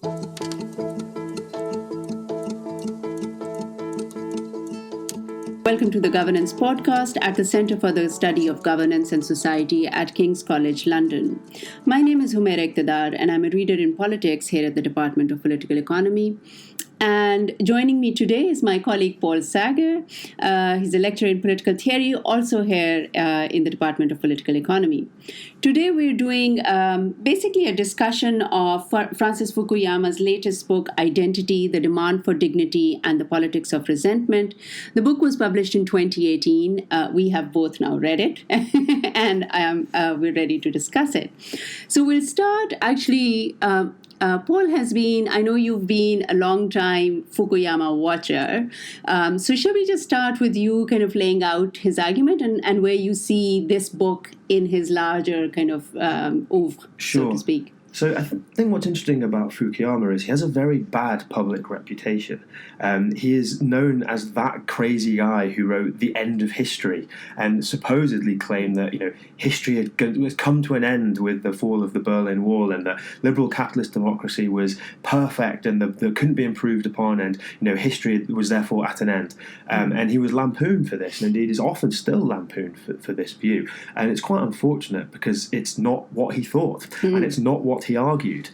Welcome to the Governance Podcast at the Centre for the Study of Governance and Society at King's College London. My name is Humeira Iqtidar, and I'm a reader in politics here at the Department of Political Economy. And joining me today is my colleague Paul Sagar. He's a lecturer in political theory, also here in the Department of Political Economy. Today we're doing basically a discussion of Francis Fukuyama's latest book, Identity, The Demand for Dignity and the Politics of Resentment. The book was published in 2018. We have both now read it, and we're ready to discuss it. So we'll start actually... Paul has been, I know you've been a long time Fukuyama watcher. So shall we just start with you kind of laying out his argument and where you see this book in his larger kind of oeuvre, so to speak? So I think what's interesting about Fukuyama is he has a very bad public reputation. He is known as that crazy guy who wrote The End of History and supposedly claimed that history had come to an end with the fall of the Berlin Wall and that liberal capitalist democracy was perfect and that couldn't be improved upon, and history was therefore at an end. And he was lampooned for this, and indeed is often still lampooned for this view. And it's quite unfortunate because it's not what he thought, and it's not what he argued.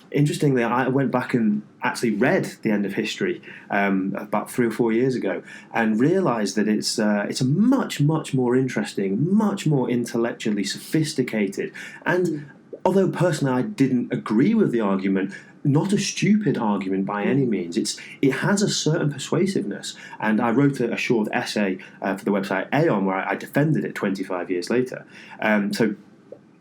Interestingly, I went back and actually read The End of History about 3 or 4 years ago and realised that it's a much, much more interesting, much more intellectually sophisticated, and although personally I didn't agree with the argument, not a stupid argument by any means. It has a certain persuasiveness, and I wrote a short essay for the website Aeon where I defended it 25 years later. So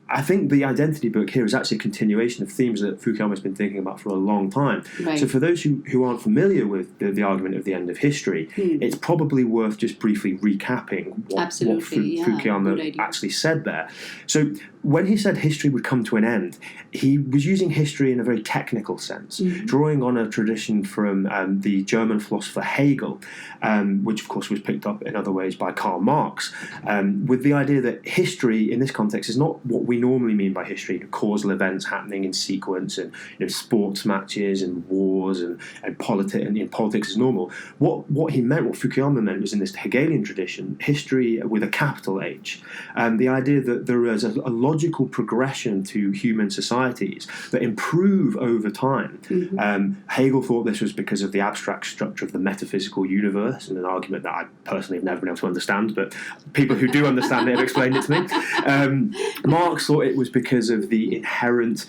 I think the Identity book here is actually a continuation of themes that Fukuyama has been thinking about for a long time. Right. So for those who aren't familiar with the argument of the end of history, it's probably worth just briefly recapping what Fukuyama actually said there. So when he said history would come to an end, he was using history in a very technical sense, drawing on a tradition from the German philosopher Hegel, which of course was picked up in other ways by Karl Marx, with the idea that history in this context is not what we normally mean by history, causal events happening in sequence and sports matches and wars and politics is normal. What he meant, what Fukuyama meant, was in this Hegelian tradition, history with a capital H, the idea that there is a logical progression to human societies that improve over time. Hegel thought this was because of the abstract structure of the metaphysical universe, and an argument that I personally have never been able to understand, but people who do understand it have explained it to me. Marx thought it was because of the inherent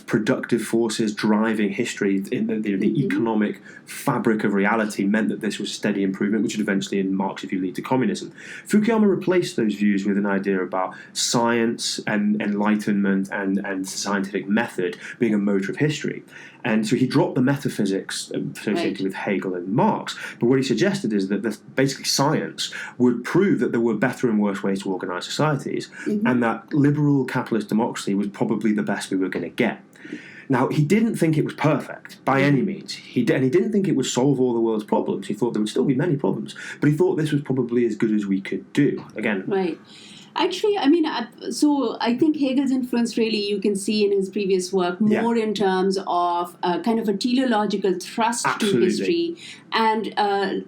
productive forces driving history in the economic fabric of reality meant that this was steady improvement, which would eventually, in Marx's view, lead to communism. Fukuyama replaced those views with an idea about science and Enlightenment and scientific method being a motor of history. And so he dropped the metaphysics associated with Hegel and Marx, but what he suggested is that basically science would prove that there were better and worse ways to organise societies, and that liberal capitalist democracy was probably the best we were going to get. Now, he didn't think it was perfect by any means. He didn't think it would solve all the world's problems. He thought there would still be many problems, but he thought this was probably as good as we could do. Again, right. Actually, so I think Hegel's influence really you can see in his previous work more in terms of kind of a teleological thrust to history. And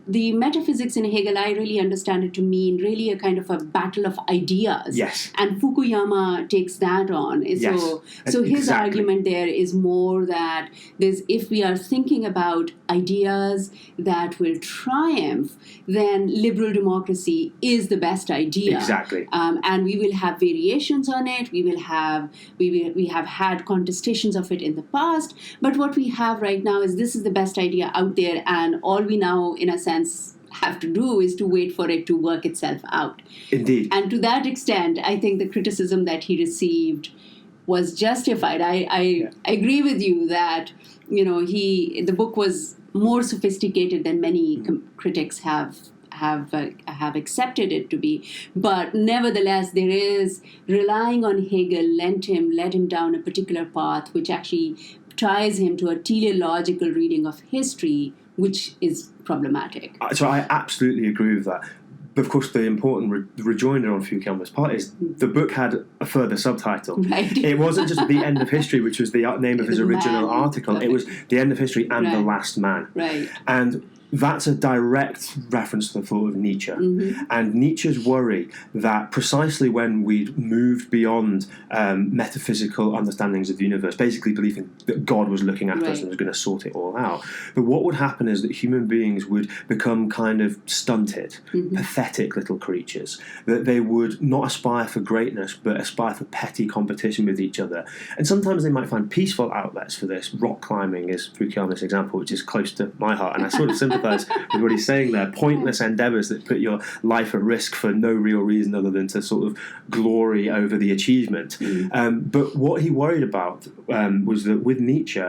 the metaphysics in Hegel, I really understand it to mean really a kind of a battle of ideas. Yes. And Fukuyama takes that on. Yes. So his argument there is more that if we are thinking about ideas that will triumph, then liberal democracy is the best idea. Exactly. And we will have variations on it. We have had contestations of it in the past. But what we have right now is this is the best idea out there, and all we now, in a sense, have to do is to wait for it to work itself out. Indeed. And to that extent, I think the criticism that he received was justified. I agree with you that the book was more sophisticated than many critics have accepted it to be, but nevertheless there is relying on Hegel led him down a particular path which actually ties him to a teleological reading of history, which is problematic. So I absolutely agree with that. But of course, the important rejoinder on Fukuyama's part is the book had a further subtitle. Right. It wasn't just The End of History, which was the name of his original article. It was The End of History and The Last Man. Right. And that's a direct reference to the thought of Nietzsche. And Nietzsche's worry that precisely when we'd moved beyond metaphysical understandings of the universe, basically believing that God was looking at us and was going to sort it all out, but what would happen is that human beings would become kind of stunted, pathetic little creatures, that they would not aspire for greatness, but aspire for petty competition with each other. And sometimes they might find peaceful outlets for this. Rock climbing is Fukuyama's example, which is close to my heart, and I sort of sympathise with what he's saying there. Pointless endeavours that put your life at risk for no real reason other than to sort of glory over the achievement. But what he worried about was that with Nietzsche,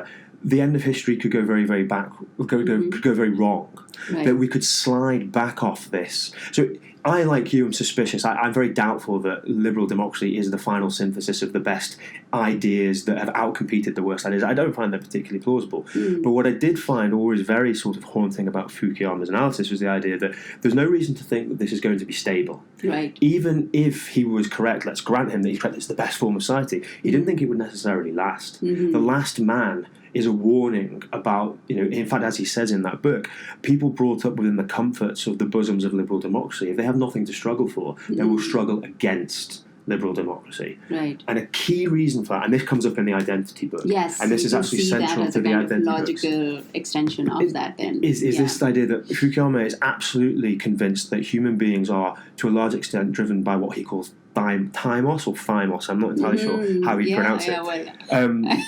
the end of history could go very, very could go very wrong. Right. That we could slide back off this. So I, like you, am suspicious. I'm very doubtful that liberal democracy is the final synthesis of the best ideas that have outcompeted the worst ideas. I don't find that particularly plausible. But what I did find always very sort of haunting about Fukuyama's analysis was the idea that there's no reason to think that this is going to be stable. Right. Even if he was correct, let's grant him that he's correct, it's the best form of society, he didn't think it would necessarily last. The Last Man is a warning about, in fact, as he says in that book, people brought up within the comforts of the bosoms of liberal democracy, if they have nothing to struggle for, they will struggle against liberal democracy. Right. And a key reason for that, and this comes up in the Identity book, yes, and this is actually central to the Identity book. Logical extension of that then. Is this idea that Fukuyama is absolutely convinced that human beings are, to a large extent, driven by what he calls thymos or thymos. I'm not entirely sure how he pronounce it.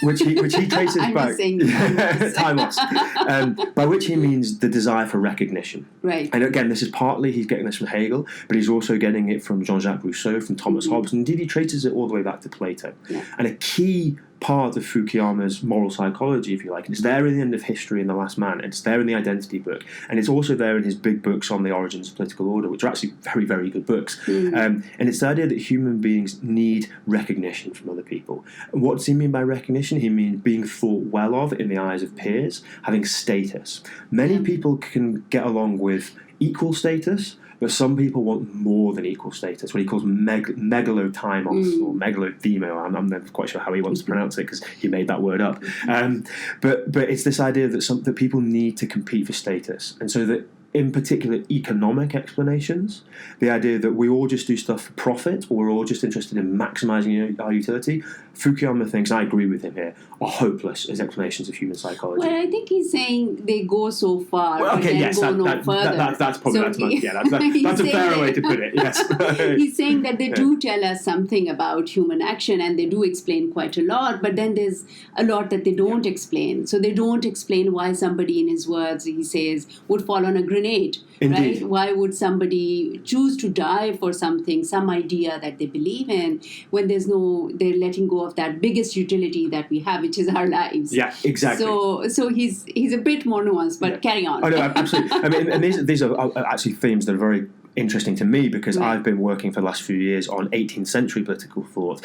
Which he traces back. Thymos. By which he means the desire for recognition. Right. And again, this is partly he's getting this from Hegel, but he's also getting it from Jean-Jacques Rousseau, from Thomas Hobbes, and indeed he traces it all the way back to Plato. Yeah. And a key part of Fukuyama's moral psychology, if you like, and it's there in The End of History and The Last Man, it's there in the Identity book, and it's also there in his big books on the origins of political order, which are actually very, very good books. And it's the idea that human beings need recognition from other people. And what does he mean by recognition? He means being thought well of in the eyes of peers, having status. Many people can get along with equal status, but some people want more than equal status, what he calls megalotymos or megalothemo. I'm never quite sure how he wants to pronounce it because he made that word up. But it's this idea that people need to compete for status. And so that, in particular, economic explanations, the idea that we all just do stuff for profit or we're all just interested in maximising our utility, Fukuyama thinks, and I agree with him here, are hopeless as explanations of human psychology. Well, I think he's saying they go so far, but then yes, go no further. That's probably that's a fairer way to put it. Yes, he's saying that they do tell us something about human action, and they do explain quite a lot. But then there's a lot that they don't explain. So they don't explain why somebody, in his words, he says, would fall on a grenade. Indeed. Right? Why would somebody choose to die for something, some idea that they believe in, when they're letting go of that biggest utility that we have, which is our lives. Yeah, exactly. So he's a bit more nuanced, but carry on. Oh no, absolutely. I mean, and these are actually themes that are very interesting to me because I've been working for the last few years on 18th century political thought,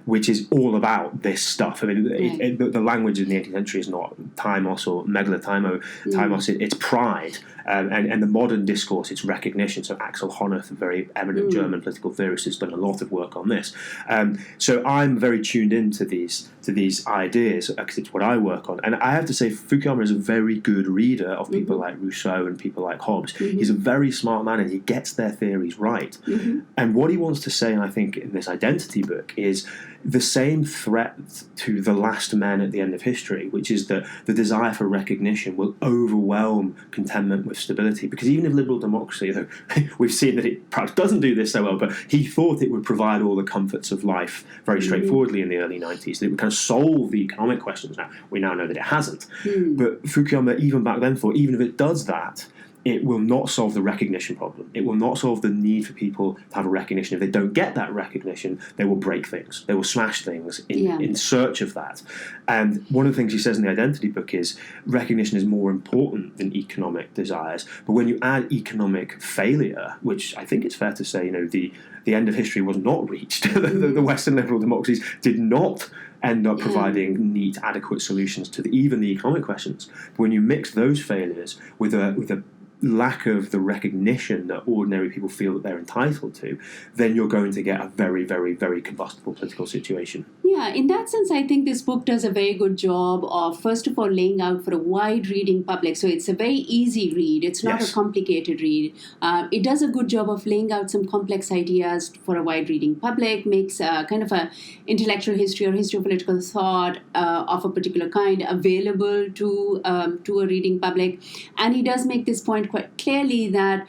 which is all about this stuff. I mean, the language in the 18th century is not thymos or megalotymo. Thymos, it's pride. And the modern discourse, it's recognition. So Axel Honneth, a very eminent German political theorist, has done a lot of work on this. So I'm very tuned into these ideas because it's what I work on. And I have to say, Fukuyama is a very good reader of people like Rousseau and people like Hobbes. He's a very smart man and he gets their theories right. And what he wants to say, I think, in this Identity book is the same threat to the last men at the end of history, which is that the desire for recognition will overwhelm contentment with stability. Because even if liberal democracy, though we've seen that it perhaps doesn't do this so well, but he thought it would provide all the comforts of life very straightforwardly in the early 90s, that it would kind of solve the economic questions. Now, we now know that it hasn't. But Fukuyama, even back then, thought even if it does that, it will not solve the recognition problem. It will not solve the need for people to have a recognition. If they don't get that recognition, they will break things. They will smash things in search of that. And one of the things he says in the Identity book is recognition is more important than economic desires. But when you add economic failure, which I think it's fair to say, the end of history was not reached. The Western liberal democracies did not end up providing neat, adequate solutions to even the economic questions. But when you mix those failures with a lack of the recognition that ordinary people feel that they're entitled to, then you're going to get a very, very, very combustible political situation. Yeah, in that sense, I think this book does a very good job of, first of all, laying out for a wide reading public. So it's a very easy read. It's not a complicated read. It does a good job of laying out some complex ideas for a wide reading public, makes kind of a intellectual history or history of political thought of a particular kind available to a reading public. And he does make this point quite clearly that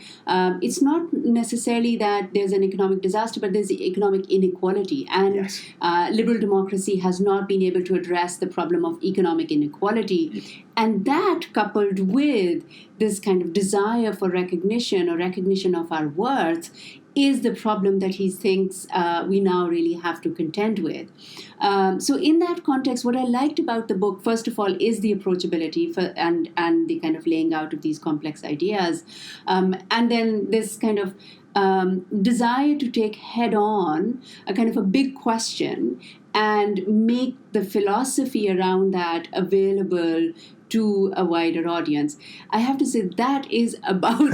it's not necessarily that there's an economic disaster, but there's economic inequality. And liberal democracy has not been able to address the problem of economic inequality. And that, coupled with this kind of desire for recognition or recognition of our worth, is the problem that he thinks we now really have to contend with. So in that context, what I liked about the book, first of all, is the approachability and the kind of laying out of these complex ideas. And then this kind of desire to take head on a kind of a big question and make the philosophy around that available to a wider audience. I have to say that is about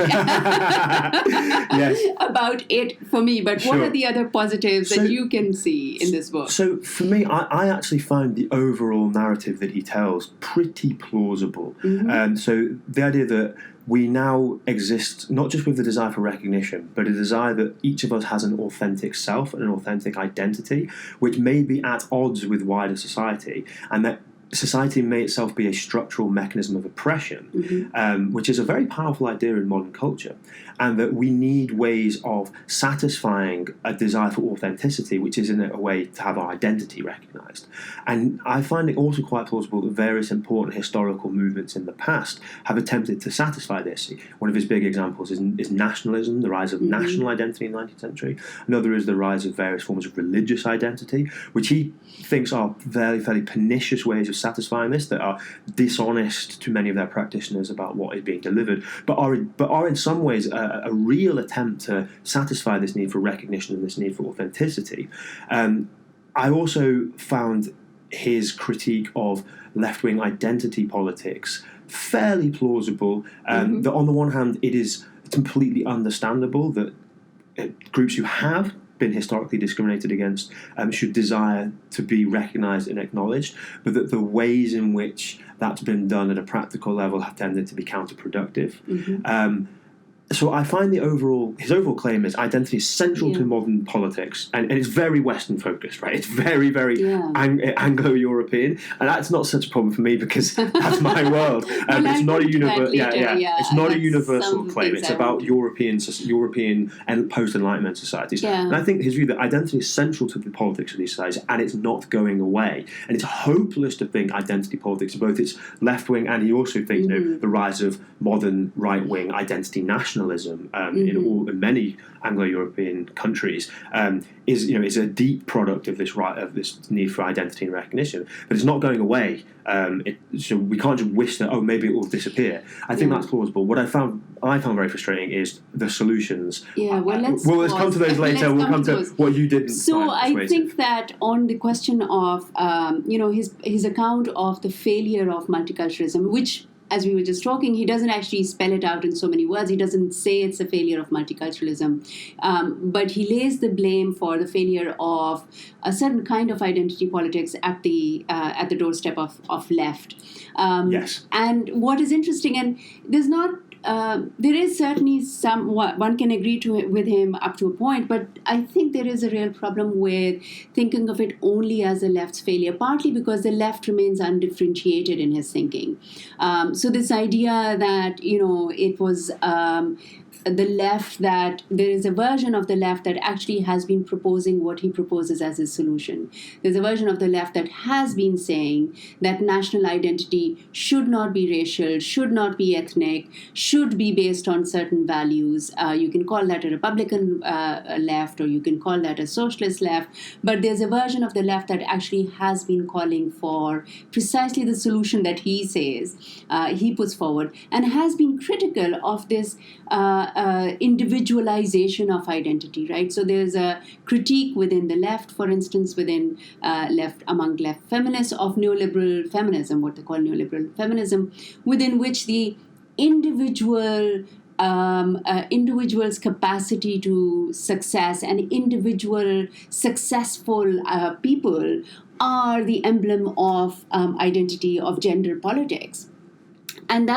about it for me. But what are the other positives that you can see in this book? So for me, I actually find the overall narrative that he tells pretty plausible. So the idea that we now exist not just with the desire for recognition, but a desire that each of us has an authentic self and an authentic identity, which may be at odds with wider society, and that society may itself be a structural mechanism of oppression, which is a very powerful idea in modern culture, and that we need ways of satisfying a desire for authenticity, which is in a way to have our identity recognised. And I find it also quite plausible that various important historical movements in the past have attempted to satisfy this. One of his big examples is nationalism, the rise of national identity in the 19th century. Another is the rise of various forms of religious identity, which he thinks are fairly pernicious ways of satisfying this, that are dishonest to many of their practitioners about what is being delivered, but are in some ways a real attempt to satisfy this need for recognition and this need for authenticity. I also found his critique of left-wing identity politics fairly plausible. That on the one hand, it is completely understandable that groups who have been historically discriminated against should desire to be recognised and acknowledged, but that the ways in which that's been done at a practical level have tended to be counterproductive. So I find his overall claim is identity is central to modern politics, and it's very Western focused, right? It's very, very Anglo-European, and that's not such a problem for me because that's my world. It's not a It's not a universal claim. It's about European and post-Enlightenment societies. And I think his view that identity is central to the politics of these societies, and it's not going away. And it's hopeless to think identity politics, both its left-wing and he also thinks the rise of modern right-wing identity nationalism in many Anglo-European countries is a deep product of this need for identity and recognition, but it's not going away. So we can't just wish that maybe it will disappear. I think that's plausible. What I found very frustrating is the solutions. Let's come to those later. We'll come to what you didn't. So I think that on the question of his account of the failure of multiculturalism, which, as we were just talking, he doesn't actually spell it out in so many words. He doesn't say it's a failure of multiculturalism, but he lays the blame for the failure of a certain kind of identity politics at the doorstep of left. And what is interesting, and there is certainly one can agree with him up to a point, but I think there is a real problem with thinking of it only as the left's failure, partly because the left remains undifferentiated in his thinking. So this idea that, it was the left, that there is a version of the left that actually has been proposing what he proposes as his solution. There's a version of the left that has been saying that national identity should not be racial, should not be ethnic, should be based on certain values. You can call that a Republican left, or you can call that a socialist left, but there's a version of the left that actually has been calling for precisely the solution that he says he puts forward, and has been critical of this individualization of identity, right? So there's a critique within the left, for instance, among left feminists, of neoliberal feminism, what they call neoliberal feminism, within which the individual individuals' capacity to success and individual successful people are the emblem of identity of gender politics. And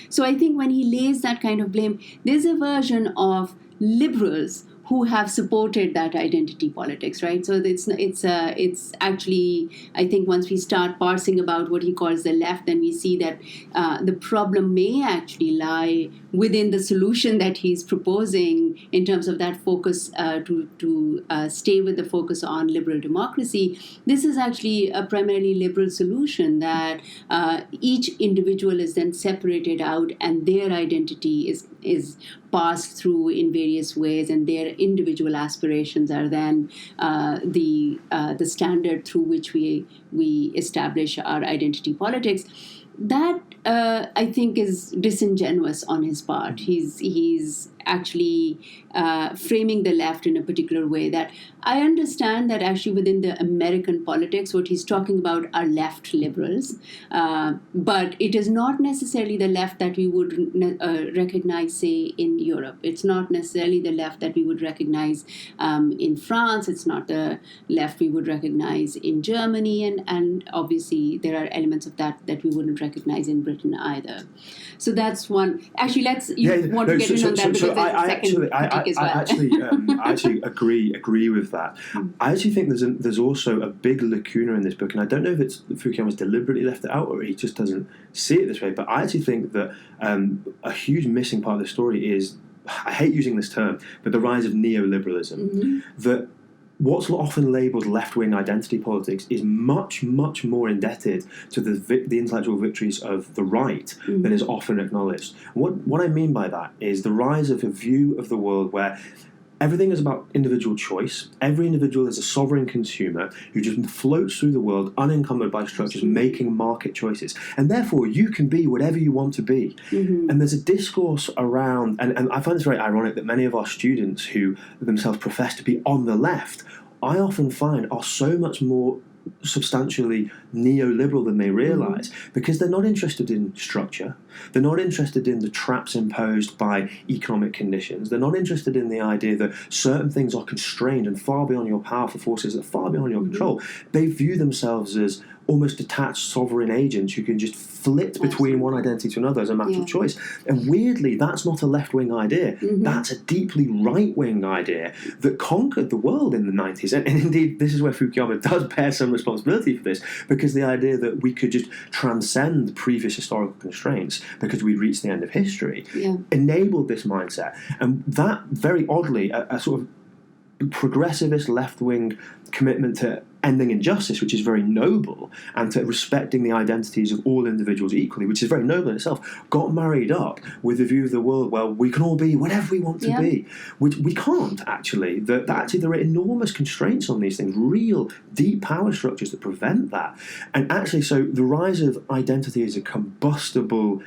so I think when he lays that kind of blame, there's a version of liberals who have supported that identity politics, right? So it's actually, I think once we start parsing about what he calls the left, then we see that the problem may actually lie within the solution that he's proposing in terms of that focus to stay with the focus on liberal democracy. This is actually a primarily liberal solution that each individual is then separated out and their identity is passed through in various ways, and their individual aspirations are then the standard through which we establish our identity politics. That I think is disingenuous on his part. He's actually framing the left in a particular way that I understand that actually within the American politics, what he's talking about are left liberals, but it is not necessarily the left that we would recognize, say, in Europe. It's not necessarily the left that we would recognize in France. It's not the left we would recognize in Germany, and obviously there are elements of that we wouldn't recognize in Britain either. So that's one. Actually, you want to get in on that because I actually agree with that. I actually think there's also a big lacuna in this book, and I don't know if it's Fukuyama's deliberately left it out or he just doesn't see it this way. But I actually think that a huge missing part of the story is, I hate using this term, but the rise of neoliberalism. Mm-hmm. That what's often labelled left-wing identity politics is much, much more indebted to the intellectual victories of the right mm-hmm. than is often acknowledged. What I mean by that is the rise of a view of the world where everything is about individual choice. Every individual is a sovereign consumer who just floats through the world unencumbered by structures, making market choices. And therefore, you can be whatever you want to be. Mm-hmm. And there's a discourse around, and I find this very ironic that many of our students who themselves profess to be on the left, I often find are so much more substantially neoliberal than they realise, because they're not interested in structure, they're not interested in the traps imposed by economic conditions, they're not interested in the idea that certain things are constrained and far beyond your powerful forces, that are far beyond your control. They view themselves as almost detached sovereign agents who can just flit between one identity to another as a matter of choice. And weirdly, that's not a left-wing idea. Mm-hmm. That's a deeply right-wing idea that conquered the world in the 90s. And indeed, this is where Fukuyama does bear some responsibility for this, because the idea that we could just transcend previous historical constraints because we'd reached the end of history enabled this mindset. And that, very oddly, a sort of progressivist left-wing commitment to ending injustice, which is very noble, and to respecting the identities of all individuals equally, which is very noble in itself, got married up with the view of the world where we can all be whatever we want to be, which we can't actually. Actually, there are enormous constraints on these things, real deep power structures that prevent that. And actually, so the rise of identity as a combustible,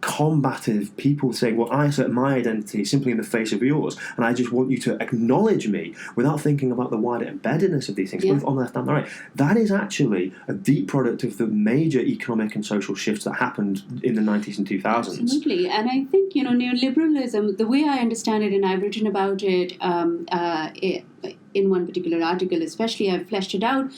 combative people saying, well, I assert my identity simply in the face of yours, and I just want you to acknowledge me, without thinking about the wider embeddedness of these things, both on the left and the right. That is actually a deep product of the major economic and social shifts that happened in the 90s and 2000s. Absolutely. And I think, neoliberalism, the way I understand it, and I've written about it in one particular article, especially, I've fleshed it out.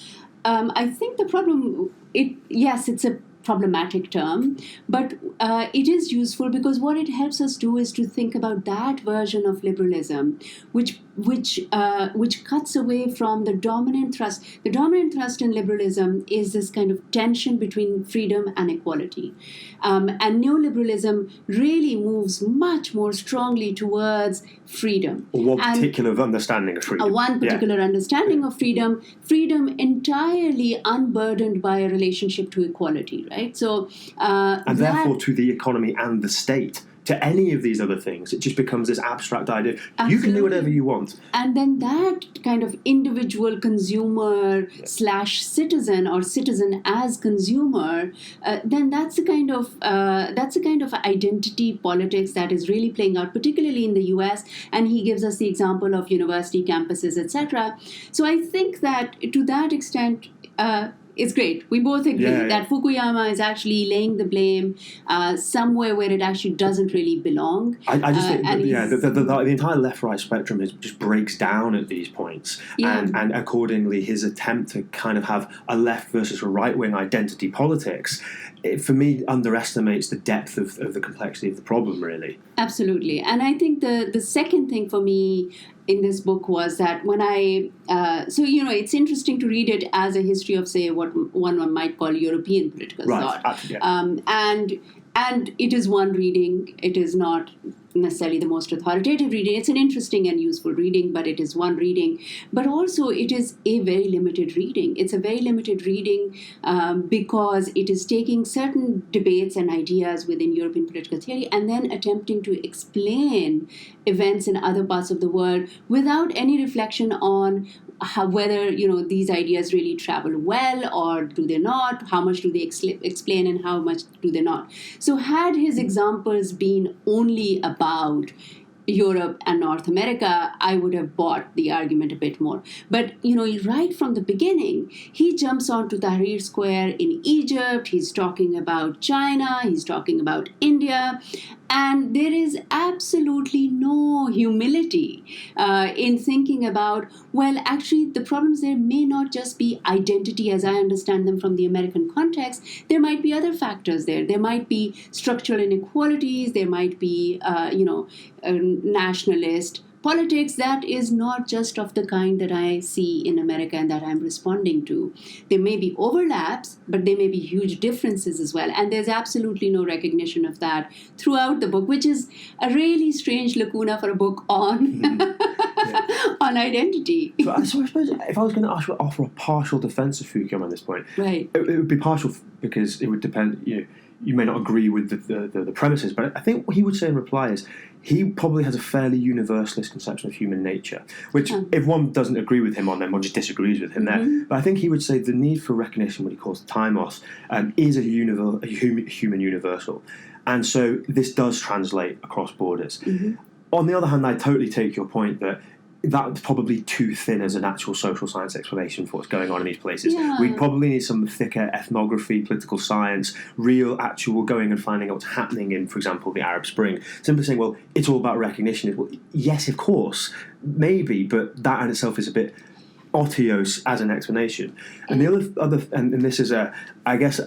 I think the problem, it's a problematic term, but it is useful because what it helps us do is to think about that version of liberalism, which cuts away from the dominant thrust. The dominant thrust in liberalism is this kind of tension between freedom and equality, and neoliberalism really moves much more strongly towards freedom. One particular understanding of freedom. Understanding of freedom entirely unburdened by a relationship to equality, right? So, and therefore to the economy and the state. To any of these other things, it just becomes this abstract idea. Absolutely. You can do whatever you want. And then that kind of individual consumer / citizen, or citizen as consumer, then that's the kind of identity politics that is really playing out, particularly in the US. And he gives us the example of university campuses, etc. So I think that to that extent, It's great. We both agree that Fukuyama is actually laying the blame somewhere where it actually doesn't really belong. I just think the entire left-right spectrum just breaks down at these points. And accordingly, his attempt to kind of have a left versus a right-wing identity politics, for me, underestimates the depth of the complexity of the problem, really. Absolutely. And I think the second thing for me in this book was that when it's interesting to read it as a history of, say, what one might call European political thought. Absolutely. And it is one reading. It is not necessarily the most authoritative reading. It's an interesting and useful reading, but it is one reading. But also it is a very limited reading. It's a very limited reading because it is taking certain debates and ideas within European political theory and then attempting to explain events in other parts of the world without any reflection on whether these ideas really travel well or do they not, how much do they explain and how much do they not. So had his examples been only about Europe and North America, I would have bought the argument a bit more. But, right from the beginning, he jumps onto Tahrir Square in Egypt, he's talking about China, he's talking about India, and there is absolutely no humility in thinking about, well, actually, the problems there may not just be identity as I understand them from the American context. There might be other factors there. There might be structural inequalities. There might be, nationalist politics that is not just of the kind that I see in America and that I'm responding to. There may be overlaps, but there may be huge differences as well. And there's absolutely no recognition of that throughout the book, which is a really strange lacuna for a book on on identity. So I suppose if I was going to offer a partial defense of Fukuyama at this point, right, it would be partial because it would depend. You may not agree with the premises, but I think what he would say in reply is he probably has a fairly universalist conception of human nature, which if one doesn't agree with him on them, one just disagrees with him there. But I think he would say the need for recognition, what he calls timos, is a human universal. And so this does translate across borders. On the other hand, I totally take your point that that's probably too thin as an actual social science explanation for what's going on in these places. Yeah. We probably need some thicker ethnography, political science, real, actual going and finding out what's happening in, for example, the Arab Spring. Simply saying, well, it's all about recognition. Well, yes, of course, maybe, but that in itself is a bit otiose as an explanation. And the other, and this is I guess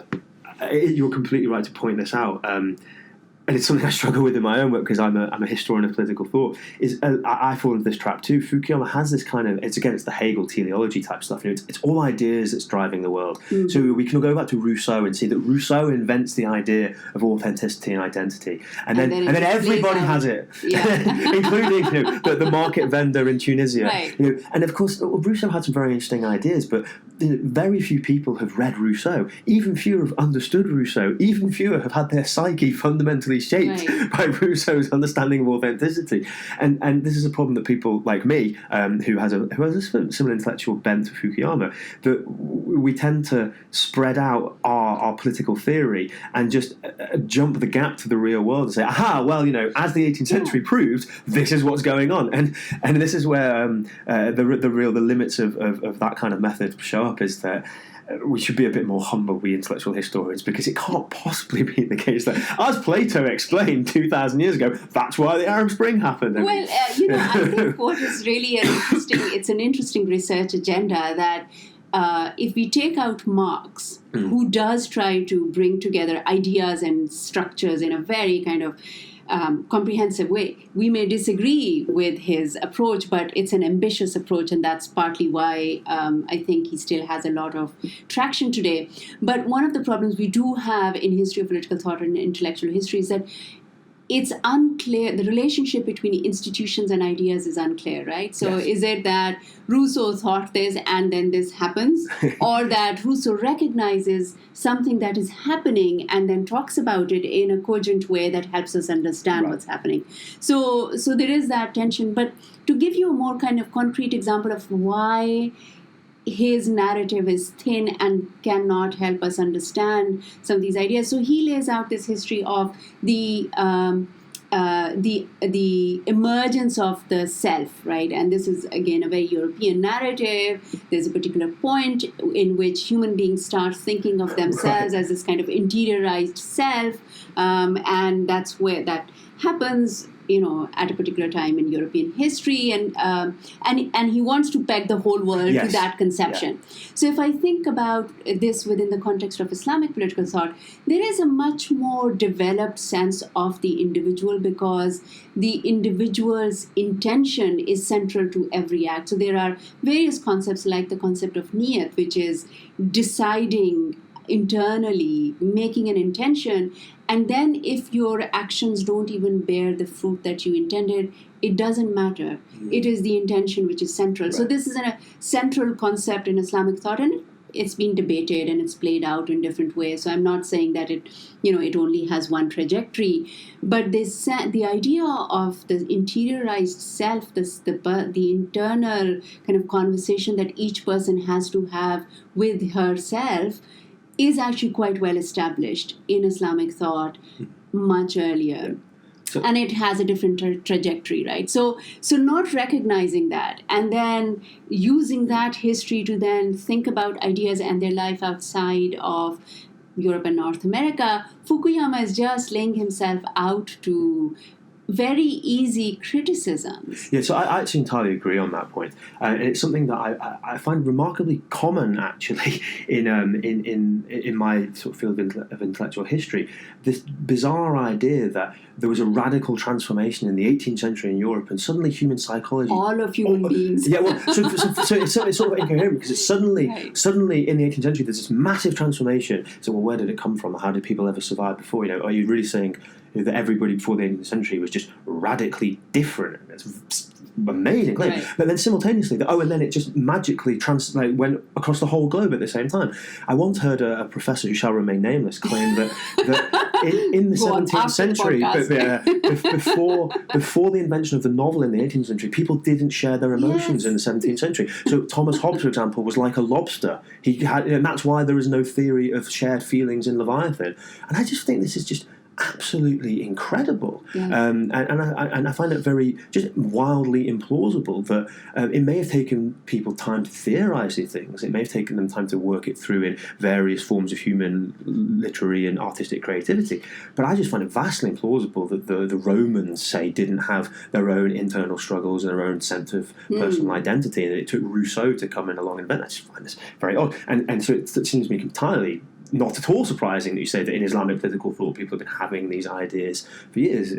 you're completely right to point this out. And it's something I struggle with in my own work because I'm a historian of political thought, is I fall into this trap too. Fukuyama has this kind of, it's the Hegel teleology type stuff. It's all ideas that's driving the world. So we can go back to Rousseau and see that Rousseau invents the idea of authenticity and identity. And then everybody has it, including the market vendor in Tunisia. Right. And of course, Rousseau had some very interesting ideas, but very few people have read Rousseau. Even fewer have understood Rousseau. Even fewer have had their psyche fundamentally shaped by Rousseau's understanding of authenticity, and this is a problem that people like me, who has a similar intellectual bent to Fukuyama, that we tend to spread out our political theory and just jump the gap to the real world and say, aha, well, as the 18th century proved, this is what's going on, and this is where the limits of that kind of method show up, is that we should be a bit more humble, we intellectual historians, because it can't possibly be the case that, as Plato explained 2,000 years ago, that's why the Arab Spring happened. Well, I think what is really an interesting research agenda that if we take out Marx, who does try to bring together ideas and structures in a very kind of comprehensive way. We may disagree with his approach, but it's an ambitious approach, and that's partly why I think he still has a lot of traction today. But one of the problems we do have in history of political thought and intellectual history is that it's unclear, the relationship between institutions and ideas is unclear, right? So is it that Rousseau thought this and then this happens, or that Rousseau recognizes something that is happening and then talks about it in a cogent way that helps us understand what's happening? So there is that tension. But to give you a more kind of concrete example of why his narrative is thin and cannot help us understand some of these ideas. So he lays out this history of the the emergence of the self, right? And this is again a very European narrative. There's a particular point in which human beings start thinking of themselves as this kind of interiorized self, and that's where that happens, at a particular time in European history, and he wants to peg the whole world to that conception. Yeah. So if I think about this within the context of Islamic political thought, there is a much more developed sense of the individual, because the individual's intention is central to every act. So there are various concepts like the concept of niyat, which is deciding internally, making an intention, and then if your actions don't even bear the fruit that you intended, it doesn't matter. It is the intention which is central. Right. So this is a central concept in Islamic thought, and it's been debated and it's played out in different ways. So I'm not saying that it only has one trajectory, but the idea of the interiorized self, the internal kind of conversation that each person has to have with herself, is actually quite well established in Islamic thought much earlier. So, and it has a different trajectory, right? So not recognizing that and then using that history to then think about ideas and their life outside of Europe and North America, Fukuyama is just laying himself out to very easy criticisms. Yeah, so I actually entirely agree on that point, and it's something that I find remarkably common actually in my sort of field of intellectual history. This bizarre idea that there was a radical transformation in the 18th century in Europe, and suddenly human psychology, all of human beings. Yeah, well, so it's sort of incoherent because it's suddenly in the 18th century there's this massive transformation. So, well, where did it come from? How did people ever survive before? Are you really saying that everybody before the 18th century was just radically different? It's amazing claim. Right. But then simultaneously, and then it just magically went across the whole globe at the same time. I once heard a professor who shall remain nameless claim that in the 17th century, before the invention of the novel in the 18th century, people didn't share their emotions in the 17th century. So Thomas Hobbes, for example, was like a lobster. He had, and that's why there is no theory of shared feelings in Leviathan. And I just think this is just absolutely incredible, and I find it very just wildly implausible that it may have taken people time to theorize these things. It may have taken them time to work it through in various forms of human literary and artistic creativity. But I just find it vastly implausible that the Romans, say, didn't have their own internal struggles and their own sense of personal identity, and it took Rousseau to come in along and invent. I just find this very odd, and so it seems to me entirely not at all surprising that you say that in Islamic political thought people have been having these ideas for years.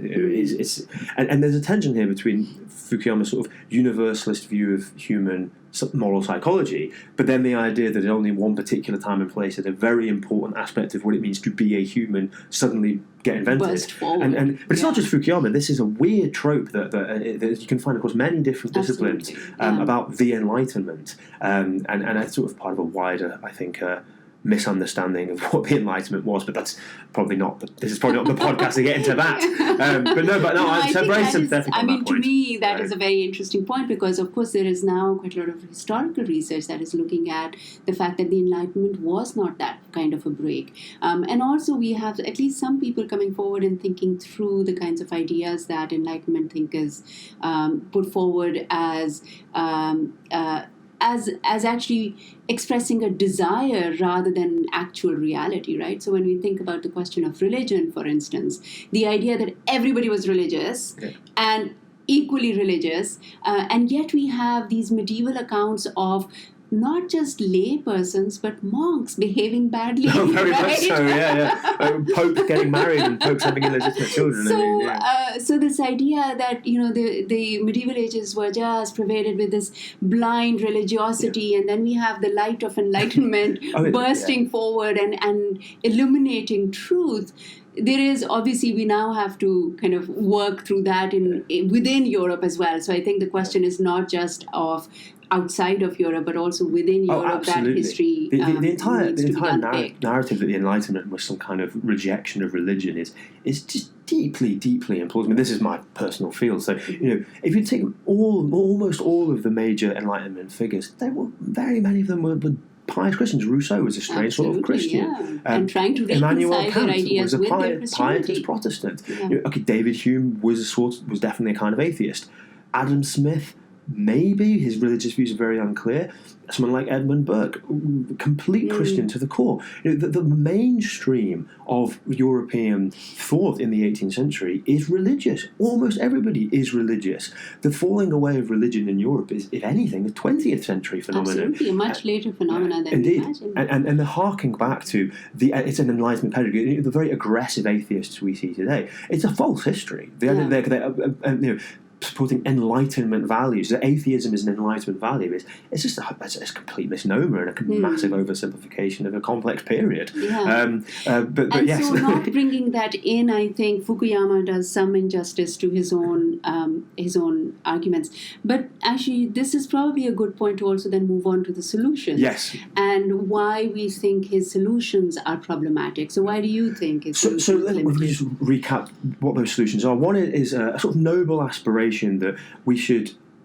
And there's a tension here between Fukuyama's sort of universalist view of human moral psychology, but then the idea that at only one particular time and place that a very important aspect of what it means to be a human suddenly get invented. Burst forward. But it's not just Fukuyama. This is a weird trope that you can find across many different disciplines about the Enlightenment, and that's sort of part of a wider, I think, misunderstanding of what the Enlightenment was, but that's probably not. This is probably not the podcast to get into that. I'm very sympathetic. To me, that is a very interesting point, because, of course, there is now quite a lot of historical research that is looking at the fact that the Enlightenment was not that kind of a break, and also we have at least some people coming forward and thinking through the kinds of ideas that Enlightenment thinkers put forward as actually expressing a desire rather than actual reality, right? So when we think about the question of religion, for instance, the idea that everybody was religious and equally religious, and yet we have these medieval accounts of not just lay persons, but monks behaving badly. Oh, very much so, Popes getting married and popes having illegitimate children. So this idea that, the medieval ages were just pervaded with this blind religiosity, and then we have the light of enlightenment bursting forward and illuminating truth. There is, obviously, we now have to kind of work through that within Europe as well. So I think the question is not just of outside of Europe, but also within Europe, that history the entire narrative that the Enlightenment was some kind of rejection of religion is just deeply, deeply implausible. I mean, this is my personal field. So, if you take almost all of the major Enlightenment figures, very many of them were pious Christians. Rousseau was a strange sort of Christian. Yeah. And trying to reconcile their ideas with their Christianity. Pietist Protestant. Yeah. David Hume was definitely a kind of atheist. Adam Smith, maybe his religious views are very unclear. Someone like Edmund Burke, complete Christian to the core. The mainstream of European thought in the 18th century is religious. Almost everybody is religious. The falling away of religion in Europe is, if anything, a 20th century phenomenon. Absolutely, a much later phenomenon than indeed. we imagined. And the harking back to it's an Enlightenment pedigree. The very aggressive atheists we see today, it's a false history. They're supporting Enlightenment values. That atheism is an Enlightenment value. It's just a complete misnomer and a massive oversimplification of a complex period. Yeah. But yes. So not bringing that in, I think Fukuyama does some injustice to his own arguments. But actually, this is probably a good point to also then move on to the solutions. Yes. And why we think his solutions are problematic. So why do you think his solutions are let me just recap what those solutions are. One is a sort of noble aspiration that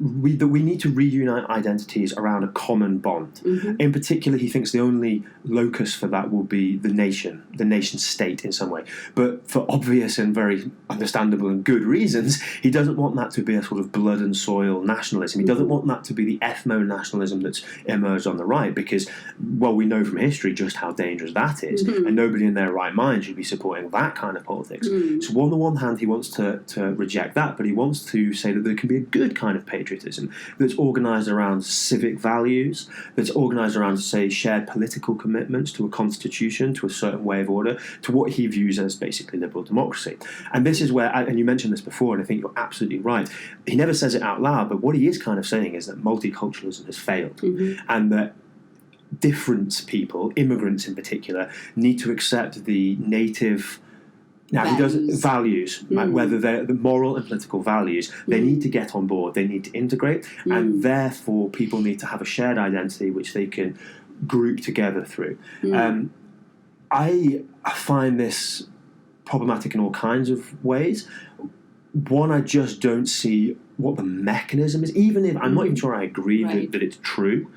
we need to reunite identities around a common bond. In particular, he thinks the only locus for that will be the nation state in some way. But for obvious and very understandable and good reasons, he doesn't want that to be a sort of blood and soil nationalism. He doesn't want that to be the ethno-nationalism that's emerged on the right, because, well, we know from history just how dangerous that is, and nobody in their right mind should be supporting that kind of politics. So on the one hand, he wants to reject that, but he wants to say that there can be a good kind of patriotism that's organised around civic values, that's organised around, say, shared political commitments to a constitution, to a certain way of order, to what he views as basically liberal democracy. And this is where, and you mentioned this before, and I think you're absolutely right, he never says it out loud, but what he is kind of saying is that multiculturalism has failed, and that different people, immigrants in particular, need to accept the native... Now, he does values, whether they're the moral and political values, they need to get on board, they need to integrate, and therefore people need to have a shared identity which they can group together through. I find this problematic in all kinds of ways. One, I just don't see what the mechanism is, even if, I'm not even sure I agree that it's true,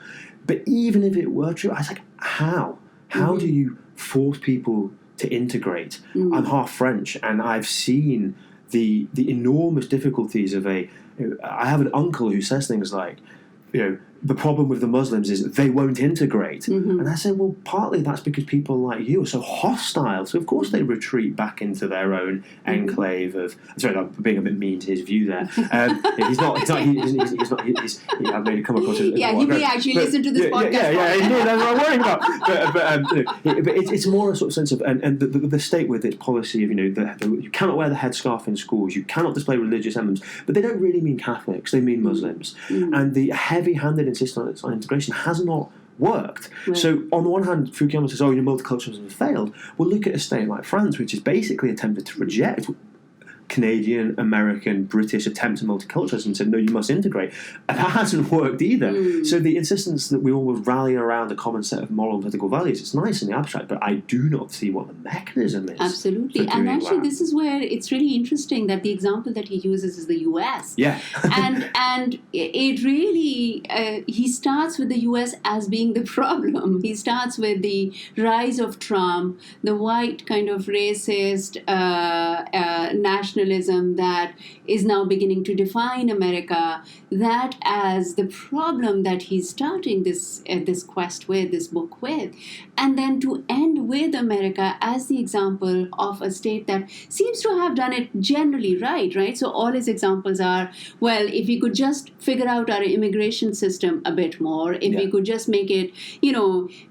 but even if it were true, I was like, how? How do you force people to integrate? I'm half French, and I've seen the enormous difficulties of I have an uncle who says things like, the problem with the Muslims is they won't integrate. And I say, well, partly that's because people like you are so hostile, so of course they retreat back into their own enclave of... Sorry, I'm being a bit mean to his view there. He's not... I've made it come across as... Yeah, he may actually listen to this podcast. Yeah, that's what I'm worrying about. But it's more a sort of sense of... And the state with its policy of, you cannot wear the headscarf in schools, you cannot display religious emblems, but they don't really mean Catholics, they mean Muslims. And the heavy-handed insistence on integration has not worked. So on the one hand, Fukuyama says, multiculturalism has failed. Well, look at a state like France, which has basically attempted to reject Canadian, American, British attempts at multiculturalism and said, no, you must integrate. And that hasn't worked either. So the insistence that we all will rally around a common set of moral and political values, it's nice in the abstract, but I do not see what the mechanism is. Absolutely. And actually, this is where it's really interesting that the example that he uses is the US. Yeah. and it really, he starts with the US as being the problem. He starts with the rise of Trump, the white kind of racist nationalism that is now beginning to define America, that as the problem that he's starting this quest with, this book with, and then to end with America as the example of a state that seems to have done it generally right? So all his examples are, well, if we could just figure out our immigration system a bit more, if we could just make it,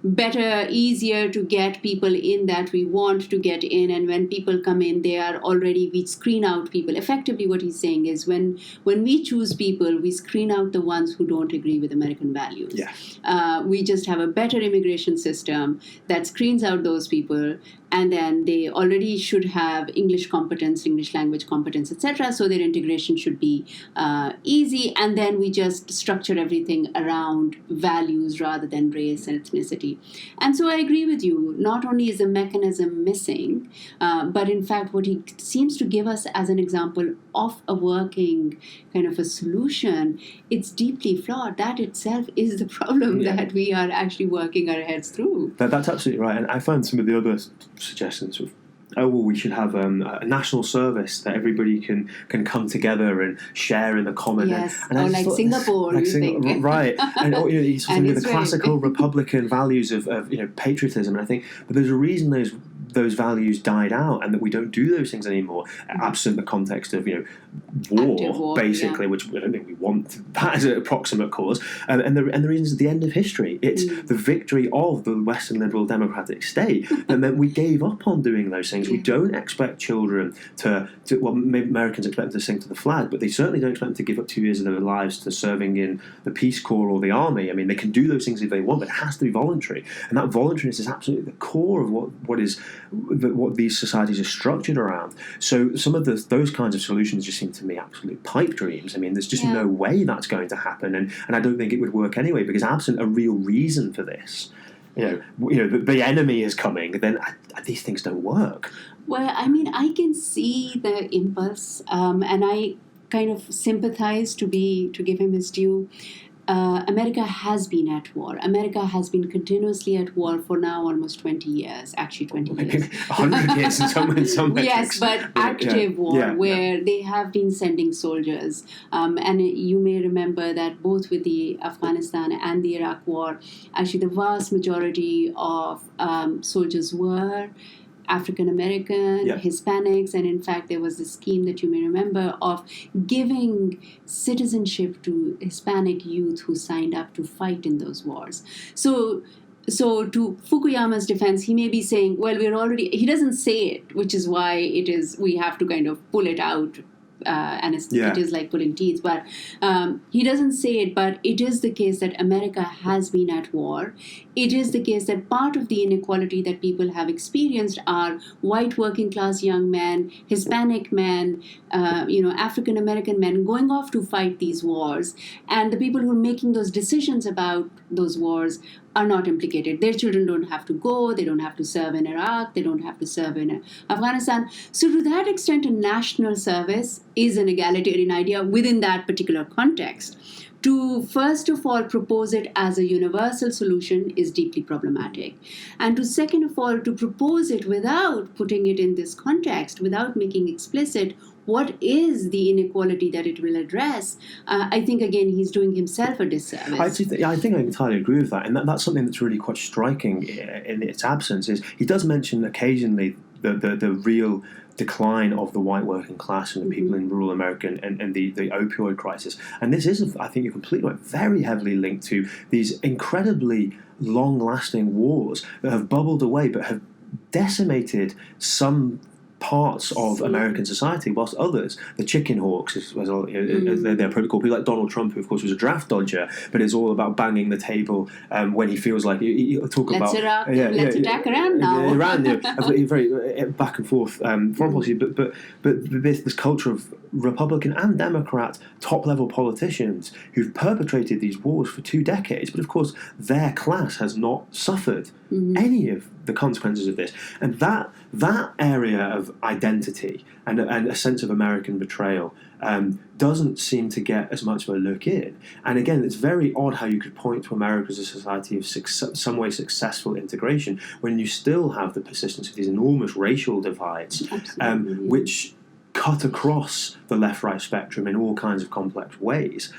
better, easier to get people in that we want to get in, and when people come in, we screen out people. Effectively, what he's saying is when we choose people, we screen out the ones who don't agree with American values. We just have a better immigration system that screens out those people, and then they already should have English competence, English language competence, etc. So their integration should be easy, and then we just structure everything around values rather than race and ethnicity. And so I agree with you. Not only is the mechanism missing, but in fact what he seems to give us as an example of a working kind of a solution, it's deeply flawed. That itself is the problem that we are actually working our heads through. That's absolutely right. And I find some of the other suggestions of, we should have a national service that everybody can come together and share in the common. Yes, and like Singapore, you think. Right. And something with the classical Republican values of patriotism. And I think, but there's a reason those values died out, and that we don't do those things anymore, absent the context of war, basically, which I don't think we want that as an approximate cause. And the reason is the end of history. It's the victory of the Western liberal democratic state that meant we gave up on doing those things. We don't expect children to maybe Americans expect them to sing to the flag, but they certainly don't expect them to give up 2 years of their lives to serving in the Peace Corps or the army. I mean, they can do those things if they want, but it has to be voluntary. And that voluntariness is absolutely the core of what these societies are structured around. So some of those kinds of solutions just seem to me absolute pipe dreams. I mean, there's just no way that's going to happen, and I don't think it would work anyway, because absent a real reason for this, the enemy is coming, then these things don't work. Well, I mean, I can see the impulse, and I kind of sympathize to give him his due. America has been at war. America has been continuously at war for now almost 20 years. Actually, 20 years. 100 years in some metrics. Yes, but active war, where they have been sending soldiers. And you may remember that both with the Afghanistan and the Iraq war, actually the vast majority of soldiers were African American, Hispanics, and in fact there was a scheme that you may remember of giving citizenship to Hispanic youth who signed up to fight in those wars. So to Fukuyama's defense, he may be saying, well, he doesn't say it, which is why we have to kind of pull it out. It is like pulling teeth, but he doesn't say it, but it is the case that America has been at war. It is the case that part of the inequality that people have experienced are white working class young men, Hispanic men, African American men going off to fight these wars, and the people who are making those decisions about those wars are not implicated. Their children don't have to go, they don't have to serve in Iraq, they don't have to serve in Afghanistan. So to that extent, a national service is an egalitarian idea within that particular context. To first of all propose it as a universal solution is deeply problematic. And to second of all, to propose it without putting it in this context, without making explicit what is the inequality that it will address, I think, again, he's doing himself a disservice. I think I entirely agree with that. And that's something that's really quite striking in its absence, is he does mention occasionally the real decline of the white working class and the people in rural America and the opioid crisis. And this is, I think you're completely right, very heavily linked to these incredibly long-lasting wars that have bubbled away but have decimated some parts of American society, whilst others, the chicken hawks, as they're probably called, people like Donald Trump, who of course was a draft dodger, but is all about banging the table when he feels like he'll talk let's about attack Iran now. Iran, very back and forth foreign policy, but this culture of Republican and Democrat top-level politicians who've perpetrated these wars for 2 decades, but of course their class has not suffered any of the consequences of this. And that area of identity and a sense of American betrayal doesn't seem to get as much of a look in. And again, it's very odd how you could point to America as a society of some way successful integration when you still have the persistence of these enormous racial divides, which cut across the left-right spectrum in all kinds of complex ways.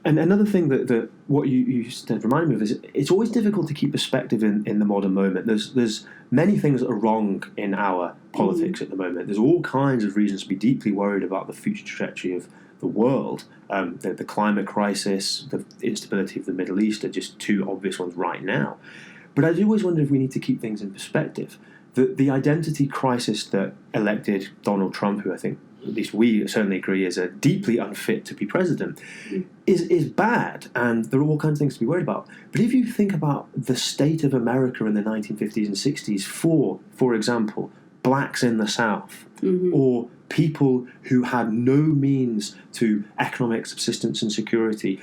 And another thing that what you said reminded me of is it's always difficult to keep perspective in the modern moment. There's many things that are wrong in our politics at the moment. There's all kinds of reasons to be deeply worried about the future trajectory of the world. The climate crisis, the instability of the Middle East are just 2 obvious ones right now. But I do always wonder if we need to keep things in perspective. The identity crisis that elected Donald Trump, who I think at least we certainly agree, is deeply unfit to be president, is bad, and there are all kinds of things to be worried about. But if you think about the state of America in the 1950s and 60s for example, blacks in the South, or people who had no means to economic subsistence and security,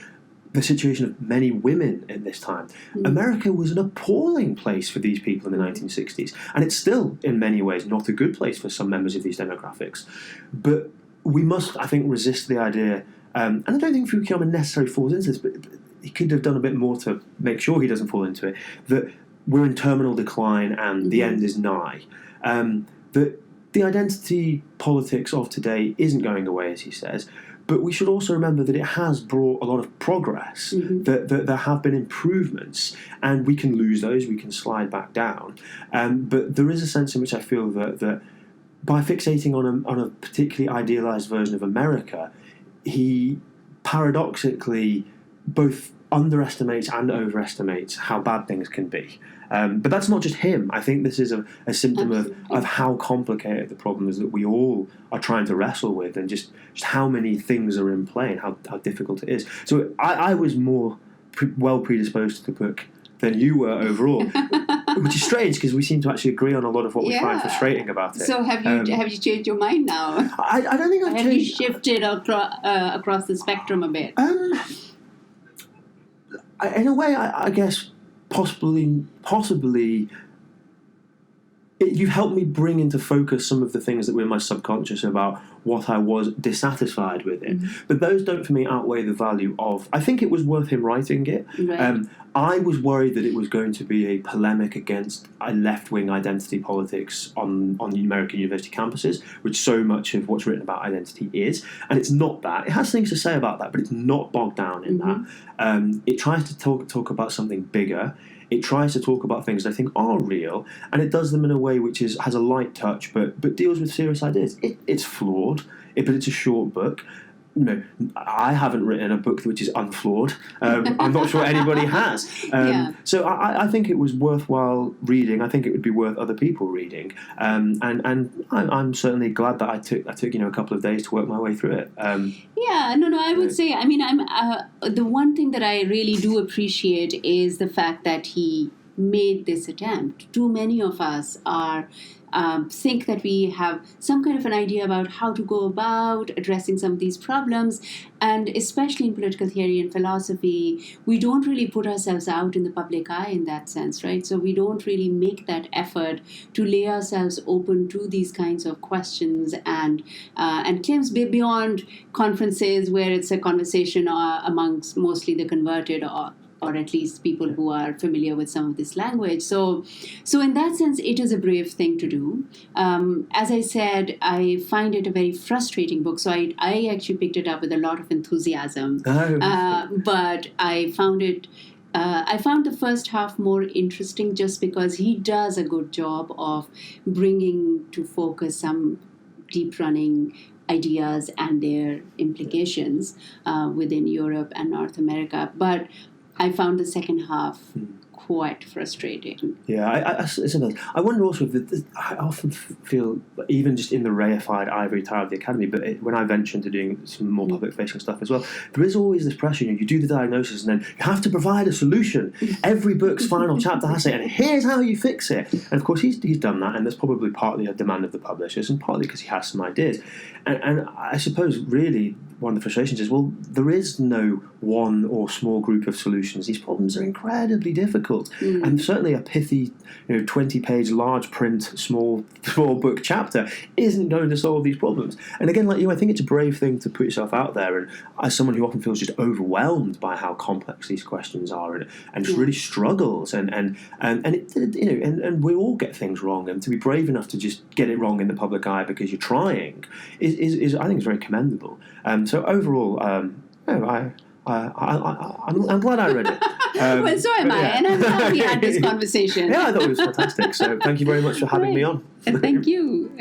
the situation of many women at this time. America was an appalling place for these people in the 1960s, and it's still, in many ways, not a good place for some members of these demographics. But we must, I think, resist the idea, and I don't think Fukuyama necessarily falls into this, but he could have done a bit more to make sure he doesn't fall into it, that we're in terminal decline and the end is nigh. That the identity politics of today isn't going away, as he says, but we should also remember that it has brought a lot of progress, that there have been improvements, and we can lose those, we can slide back down. But there is a sense in which I feel that by fixating on a particularly idealised version of America, he paradoxically both underestimates and overestimates how bad things can be. But that's not just him. I think this is a symptom of how complicated the problem is that we all are trying to wrestle with, and just how many things are in play and how difficult it is. So I was more well predisposed to the book than you were overall, which is strange because we seem to actually agree on a lot of what we find frustrating about it. So have you changed your mind now? I don't think I've changed. Have you shifted across the spectrum a bit? In a way, I guess possibly, you've helped me bring into focus some of the things that were in my subconscious about what I was dissatisfied with it. But those don't, for me, outweigh the value of... I think it was worth him writing it. Right. I was worried that it was going to be a polemic against a left-wing identity politics on the American university campuses, which so much of what's written about identity is. And it's not that. It has things to say about that, but it's not bogged down in that. It tries to talk about something bigger. It tries to talk about things that I think are real, and it does them in a way which has a light touch, but deals with serious ideas. It's flawed, but it's a short book. I haven't written a book which is unflawed. I'm not sure anybody has. So I think it was worthwhile reading. I think it would be worth other people reading. And I'm certainly glad that I took a couple of days to work my way through it. I would say, the one thing that I really do appreciate is the fact that he made this attempt. Too many of us think that we have some kind of an idea about how to go about addressing some of these problems, and especially in political theory and philosophy, we don't really put ourselves out in the public eye in that sense, right? So we don't really make that effort to lay ourselves open to these kinds of questions and claims beyond conferences where it's a conversation amongst mostly the converted or at least people who are familiar with some of this language. So in that sense, it is a brave thing to do. As I said, I find it a very frustrating book. So I actually picked it up with a lot of enthusiasm. But I found the first half more interesting just because he does a good job of bringing to focus some deep-running ideas and their implications within Europe and North America. But I found the second half quite frustrating. Yeah, I wonder also if I often feel, even just in the reified ivory tower of the academy, but when I venture into doing some more public-facing stuff as well, there is always this pressure. You do the diagnosis, and then you have to provide a solution. Every book's final chapter has it, and here's how you fix it. And of course, he's done that, and that's probably partly a demand of the publishers, and partly because he has some ideas. And I suppose really one of the frustrations is, well, there is no one or small group of solutions. These problems are incredibly difficult, and certainly a pithy, 20-page large print small book chapter isn't going to solve these problems. And again, like you, I think it's a brave thing to put yourself out there. And as someone who often feels just overwhelmed by how complex these questions are, and just really struggles, and we all get things wrong, and to be brave enough to just get it wrong in the public eye because you're trying is I think is very commendable. So overall, I'm glad I read it. Well, so am I, and I'm glad we had this conversation. Yeah, I thought it was fantastic. So thank you very much for having me on. Thank you.